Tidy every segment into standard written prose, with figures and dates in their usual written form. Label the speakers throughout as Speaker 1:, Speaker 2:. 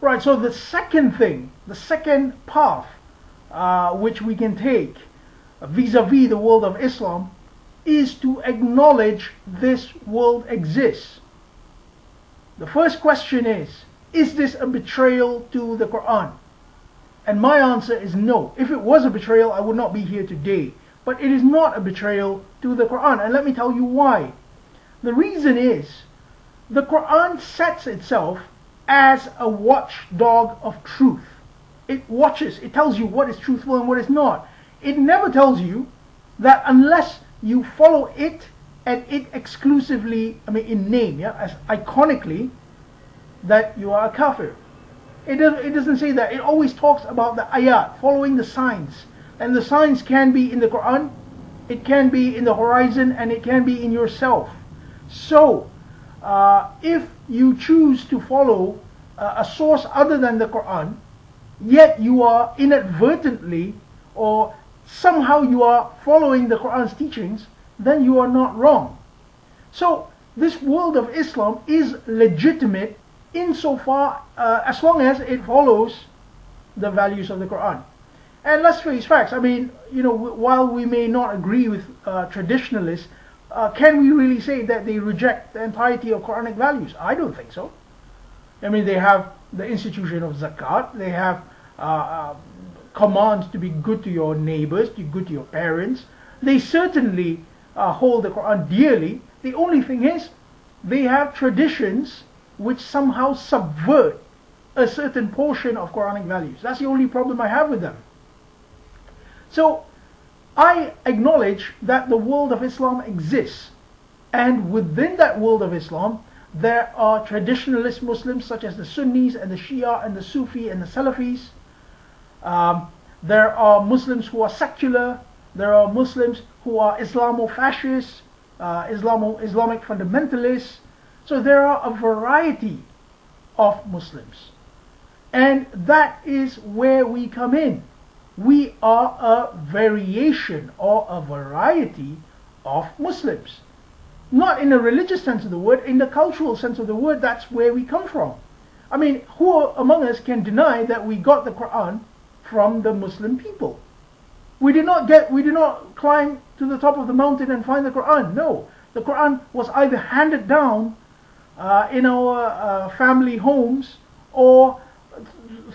Speaker 1: Right, so the second thing, the second path which we can take vis-a-vis the world of Islam is to acknowledge this world exists. The first question is this a betrayal to the Quran? And my answer is no. If it was a betrayal, I would not be here today. But it is not a betrayal to the Quran, and let me tell you why. The reason is, the Quran sets itself as a watchdog of truth. It watches, it tells you what is truthful and what is not. It never tells you that unless you follow it and it exclusively, in name, as iconically, that you are a kafir. It doesn't say that. It always talks about the ayat, following the signs. And the signs can be in the Quran, it can be in the horizon, and it can be in yourself. So, if you choose to follow a source other than the Quran, yet you are inadvertently or somehow you are following the Quran's teachings, then you are not wrong. So this world of Islam is legitimate insofar as long as it follows the values of the Quran. And let's face facts. While we may not agree with traditionalists, can we really say that they reject the entirety of Quranic values? I don't think so. They have the institution of zakat, they have commands to be good to your neighbors, to be good to your parents. They certainly hold the Quran dearly. The only thing is, they have traditions which somehow subvert a certain portion of Quranic values. That's the only problem I have with them. So, I acknowledge that the world of Islam exists, and within that world of Islam there are traditionalist Muslims such as the Sunnis and the Shia and the Sufi and the Salafis. There are Muslims who are secular, there are Muslims who are Islamofascists, Islamic fundamentalists. So there are a variety of Muslims, and that is where we come in. We are a variation or a variety of Muslims. Not in a religious sense of the word, in the cultural sense of the word, that's where we come from. Who among us can deny that we got the Quran from the Muslim people? We did not climb to the top of the mountain and find the Quran. No, the Quran was either handed down in our family homes or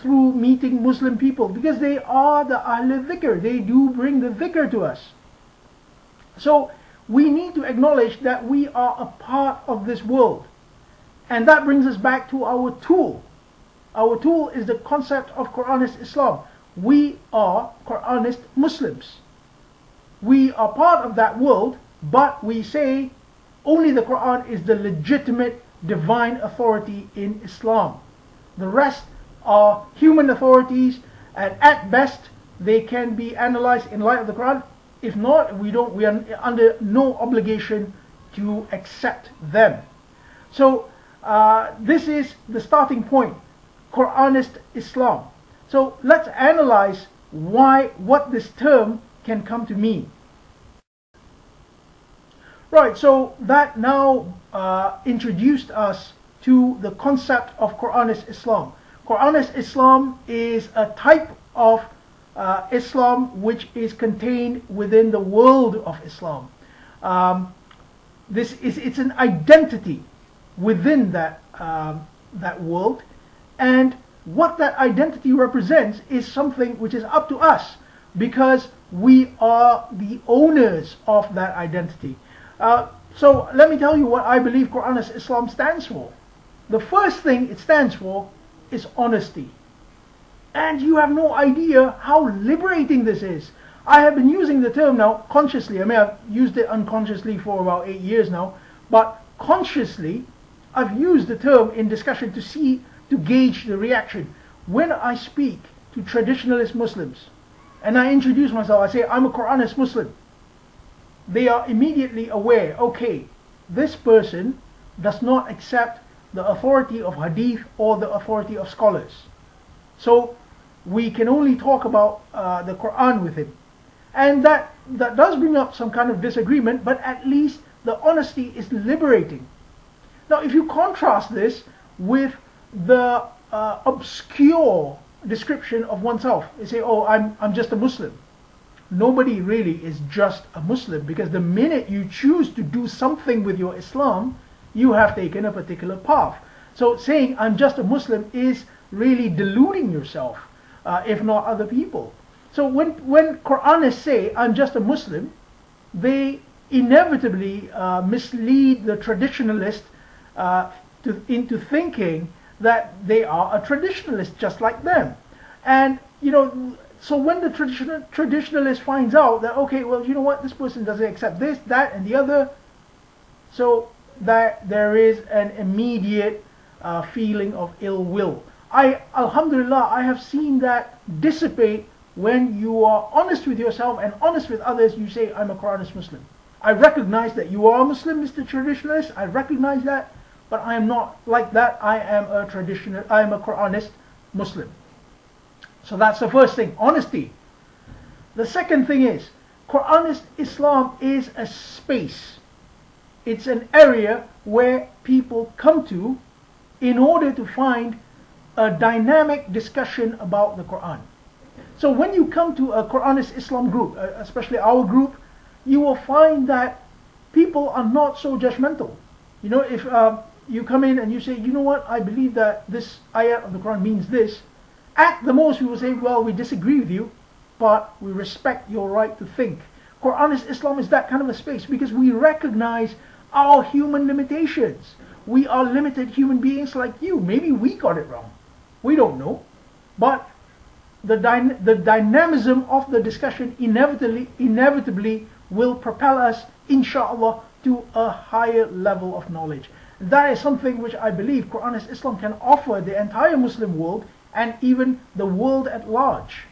Speaker 1: through meeting Muslim people, because they are the Ahl al-Dhikr. They do bring the dhikr to us. So we need to acknowledge that we are a part of this world. And that brings us back to our tool. Our tool is the concept of Quranist Islam. We are Quranist Muslims. We are part of that world, but we say only the Quran is the legitimate divine authority in Islam. The rest are human authorities, and at best they can be analyzed in light of the Quran. If not, we are under no obligation to accept them. So this is the starting point, Quranist Islam. So let's analyze what this term can come to mean. Right, so that now introduced us to the concept of Quranist Islam. Quranist Islam is a type of Islam which is contained within the world of Islam. It's an identity within that world, and what that identity represents is something which is up to us, because we are the owners of that identity. So let me tell you what I believe Quranist Islam stands for. The first thing it stands for is honesty. And you have no idea how liberating this is. I have been using the term now consciously. I've used it unconsciously for about 8 years now, but consciously I've used the term in discussion to gauge the reaction. When I speak to traditionalist Muslims and I introduce myself, I say I'm a Quranist Muslim, they are immediately aware, okay, this person does not accept the authority of hadith or the authority of scholars. So we can only talk about the Quran with him. And that does bring up some kind of disagreement, but at least the honesty is liberating. Now if you contrast this with the obscure description of oneself. They say, oh, I'm just a Muslim. Nobody really is just a Muslim, because the minute you choose to do something with your Islam, you have taken a particular path. So saying I'm just a Muslim is really deluding yourself, if not other people. So when Quranists say I'm just a Muslim, they inevitably mislead the traditionalist into thinking that they are a traditionalist just like them. And so when the traditionalist finds out that, okay, well, you know what, this person doesn't accept this, that, and the other, so that there is an immediate feeling of ill will. Alhamdulillah, I have seen that dissipate when you are honest with yourself and honest with others. You say, I'm a Quranist Muslim. I recognize that you are a Muslim, Mr. Traditionalist. I recognize that, but I am not like that. I am a Quranist Muslim. So that's the first thing, honesty. The second thing is, Quranist Islam is a space. It's an area where people come to in order to find a dynamic discussion about the Quran. So when you come to a Quranist Islam group, especially our group, you will find that people are not so judgmental. If you come in and you say, you know what, I believe that this ayat of the Quran means this, at the most we will say, well, we disagree with you, but we respect your right to think. Quranist Islam is that kind of a space, because we recognize our human limitations. We are limited human beings like you. Maybe we got it wrong. We don't know. But the dynamism of the discussion inevitably will propel us, inshallah, to a higher level of knowledge. That is something which I believe Quranist Islam can offer the entire Muslim world and even the world at large.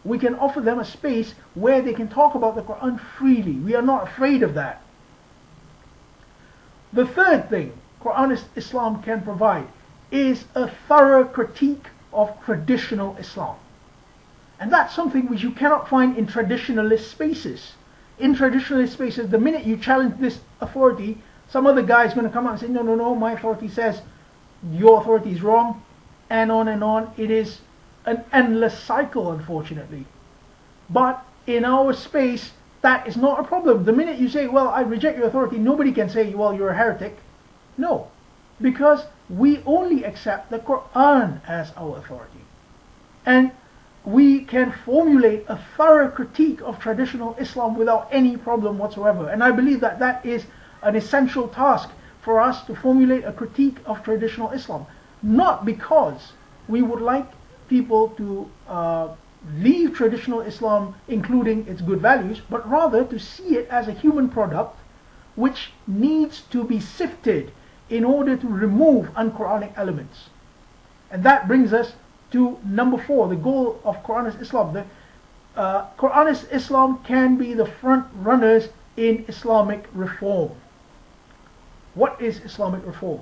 Speaker 1: We can offer them a space where they can talk about the Quran freely. We are not afraid of that. The third thing Quranist Islam can provide is a thorough critique of traditional Islam. And that's something which you cannot find in traditionalist spaces. In traditionalist spaces, the minute you challenge this authority, some other guy is going to come out and say, no, no, no, my authority says your authority is wrong, and on and on. It is an endless cycle, unfortunately. But in our space, that is not a problem. The minute you say, well, I reject your authority, nobody can say, well, you're a heretic. No, because we only accept the Quran as our authority. And we can formulate a thorough critique of traditional Islam without any problem whatsoever. And I believe that that is an essential task for us, to formulate a critique of traditional Islam. Not because we would like people to leave traditional Islam, including its good values, but rather to see it as a human product which needs to be sifted in order to remove un-Quranic elements. And that brings us to number 4, the goal of Quranist Islam. The Quranist Islam can be the front runners in Islamic reform. What is Islamic reform?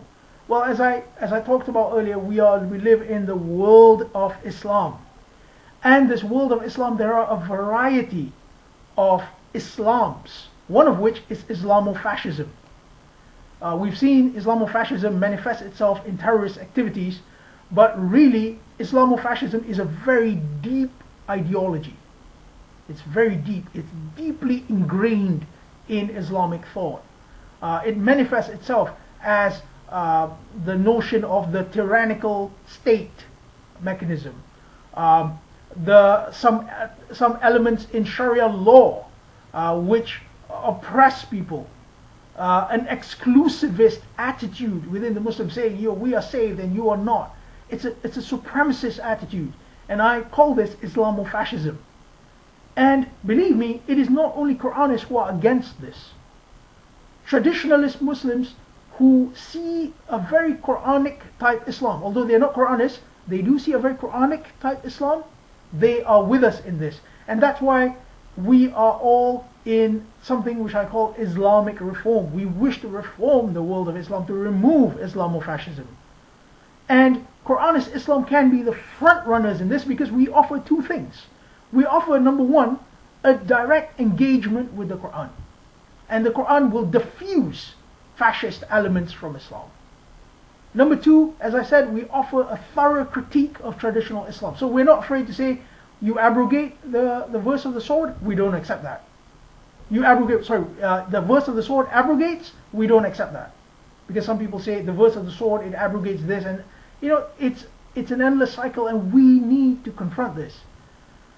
Speaker 1: Well, as I talked about earlier, we live in the world of Islam. And this world of Islam, there are a variety of Islams, one of which is Islamofascism. We've seen Islamofascism manifest itself in terrorist activities, but really Islamofascism is a very deep ideology. It's very deep. It's deeply ingrained in Islamic thought. It manifests itself as the notion of the tyrannical state mechanism. Some elements in Sharia law which oppress people. An exclusivist attitude within the Muslims, saying, we are saved and you are not. It's a supremacist attitude, and I call this Islamofascism. And believe me, it is not only Quranists who are against this. Traditionalist Muslims who see a very Quranic type Islam, although they are not Quranists, they do see a very Quranic type Islam. They are with us in this, and that's why we are all in something which I call Islamic reform. We wish to reform the world of Islam, to remove Islamofascism. And Quranist Islam can be the front runners in this, because we offer two things. We offer, number 1, a direct engagement with the Quran. And the Quran will diffuse fascist elements from Islam. Number two, as I said, we offer a thorough critique of traditional Islam. So we're not afraid to say, you abrogate the verse of the sword, we don't accept that. You abrogate, the verse of the sword abrogates, we don't accept that. Because some people say the verse of the sword, it abrogates this, and it's an endless cycle, and we need to confront this.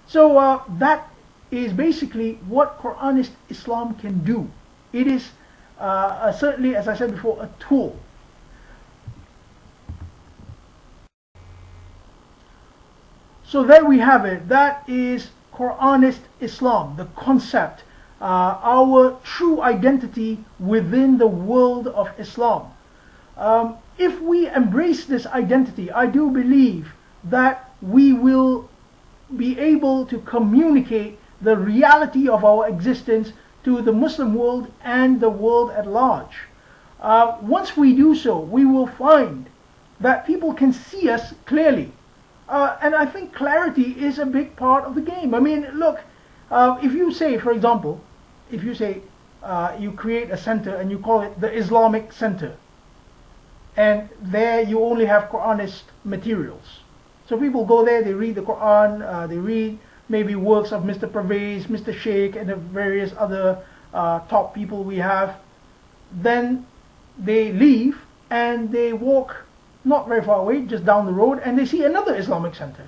Speaker 1: So that is basically what Quranist Islam can do. It is certainly, as I said before, a tool. So there we have it. That is Quranist Islam, the concept, our true identity within the world of Islam. If we embrace this identity, I do believe that we will be able to communicate the reality of our existence to the Muslim world and the world at large. Once we do so, we will find that people can see us clearly. And I think clarity is a big part of the game. I mean, look, if you say, for example, if you say you create a center and you call it the Islamic Center, and there you only have Quranist materials. So people go there, they read the Quran, they read maybe works of Mr. Pervez, Mr. Sheikh, and the various other top people we have. Then they leave and they walk not very far away, just down the road, and they see another Islamic center.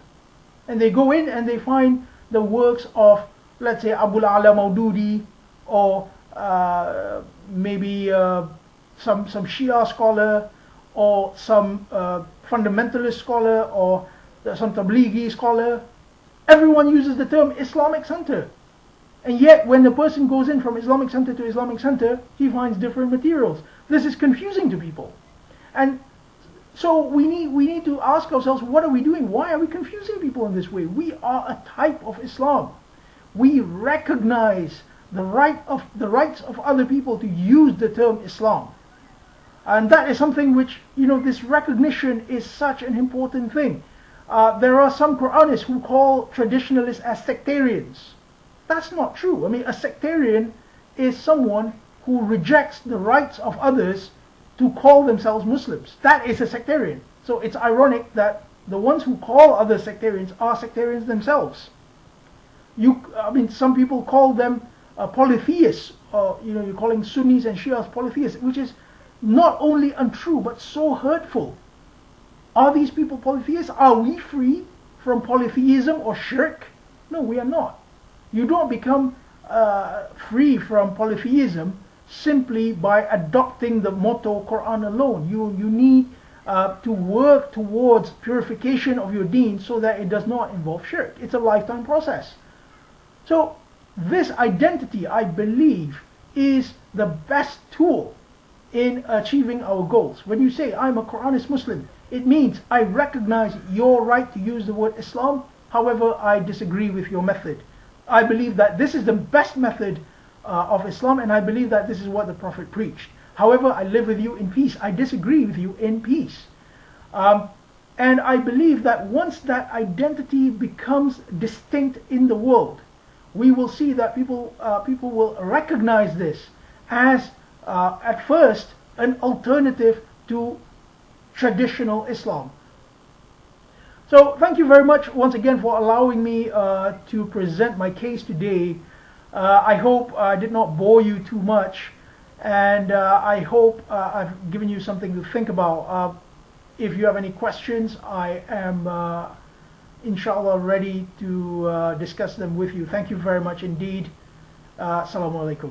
Speaker 1: And they go in and they find the works of, let's say, Abu Ala Maududi, or maybe some Shia scholar, or some fundamentalist scholar, or some Tablighi scholar. Everyone uses the term Islamic center. And yet when the person goes in from Islamic center to Islamic center, he finds different materials. This is confusing to people. And so we need to ask ourselves, what are we doing? Why are we confusing people in this way? We are a type of Islam. We recognize the rights of other people to use the term Islam. And that is something which, this recognition is such an important thing. There are some Quranists who call traditionalists as sectarians. That's not true. I mean, a sectarian is someone who rejects the rights of others to call themselves Muslims. That is a sectarian. So it's ironic that the ones who call others sectarians are sectarians themselves. Some people call them polytheists, or you're calling Sunnis and Shias polytheists, which is not only untrue but so hurtful. Are these people polytheists? Are we free from polytheism or shirk? No, we are not. You don't become free from polytheism simply by adopting the motto Quran alone. You need to work towards purification of your deen so that it does not involve shirk. It's a lifetime process. So this identity, I believe, is the best tool in achieving our goals. When you say, I'm a Quranist Muslim, it means I recognize your right to use the word Islam. However, I disagree with your method. I believe that this is the best method of Islam, and I believe that this is what the Prophet preached. However, I live with you in peace. I disagree with you in peace. And I believe that once that identity becomes distinct in the world, we will see that people will recognize this as, at first, an alternative to traditional Islam. So thank you very much once again for allowing me to present my case today. I hope I did not bore you too much, and I hope I've given you something to think about. If you have any questions, I am inshallah ready to discuss them with you. Thank you very much indeed. Assalamu alaikum.